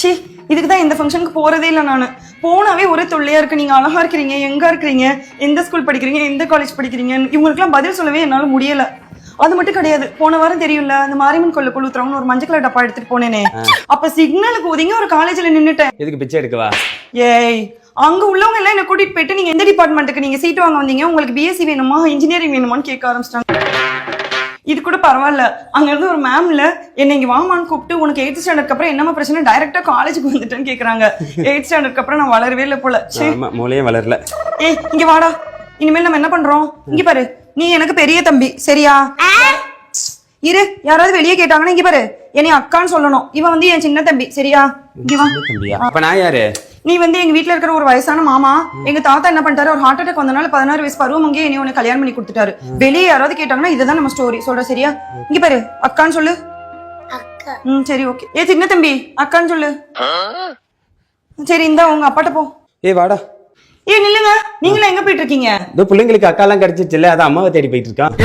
C இதுக்கு தான் இந்த ஃபங்க்ஷனுக்கு போறதே இல்லை நான். போனாவே ஒரே தொல்லையா இருக்கு. நீங்க அழகா இருக்கிறீங்க, எங்க இருக்கிறீங்க, எந்த ஸ்கூல் படிக்கிறீங்க, எந்த காலேஜ் படிக்கிறீங்க, இவங்களுக்குலாம் பதில் சொல்லவே என்னால முடியல. அது மட்டும் கிடையாது, போன வாரம் தெரியும்ல அந்த மாரியம்மன் கோயில கொளுத்துறவங்க ஒரு மஞ்சள் கலர் டப்பா எடுத்துட்டு போனேனே, அப்ப சிக்னலுக்கு ஒதுங்கி ஒரு காலேஜ்ல நின்னுட்டேன். எதுக்கு பிச்சை எடுக்கவா? ஏய் அங்க உள்ளவங்க எல்லாம் என்ன கூட்டிட்டு போயிட்டு நீங்க எந்த டிபார்ட்மெண்ட்டுக்கு நீங்க சீட் வாங்க வந்தீங்க, உங்களுக்கு பிஎஸ்சி வேணுமா இன்ஜினியரிங் வேணுமான்னு கேட்க ஆரம்பிச்சிட்டாங்க. இது கூட பரவாயில்ல, அங்க இருந்து ஒரு மேம்ல என்ன இங்க வாமான்னு கூப்பிட்டு உனக்கு 8th ஸ்டாண்டர்ட்க்கு அப்புறம் என்னமா பிரச்சனை, டைரக்டா காலேஜுக்கு வந்துட்டேன்னு கேக்குறாங்க. 8th ஸ்டாண்டர்ட்க்கு அப்புறம் நான் வளரவே இல்லை போல. மூளையே வளரல. ஏய் இங்க வாடா, இனிமேல் நம்ம என்ன பண்றோம், இங்க பாரு, நீ எனக்கு பெரிய தம்பி சரியா? இரு, யாராவது வெளியே கேட்டாங்கன்னா இங்க பாரு என்னை அக்கான்னு சொல்லணும். இவன் வந்து என் சின்ன தம்பி சரியா? இங்க வா. அப்ப நான் யாரு? நீ வந்து எங்க வீட்டுல இருக்கிற ஒரு வயசான மாமா. எங்க தாத்தா என்ன பண்ணிட்டாரு, ஒரு ஹார்ட் அட்டாக் வந்தனால 16 வயசு பருவம் அங்கேயே என்னை உனக்கு கல்யாணம் பண்ணி கொடுத்துட்டாரு. வெளியே யாராவது கேட்டாங்கன்னா இதுதான் நம்ம ஸ்டோரி சொல்ற சரியா? இங்க பாரு அக்கான்னு சொல்லு. சரி ஓகே. ஏ சின்ன தம்பி அக்கான்னு சொல்லு. சரி இந்தா உங்க அப்பாட்ட போ. ஏய் வாடா. ஏ நில்லுங்க, நீங்களும் எங்க போயிட்டு இருக்கீங்க? இந்த பிள்ளைங்களுக்கு அக்கா எல்லாம் கிடைச்சிருச்சுல்ல, அதான் அம்மாவை தேடி போயிட்டு இருக்கான்.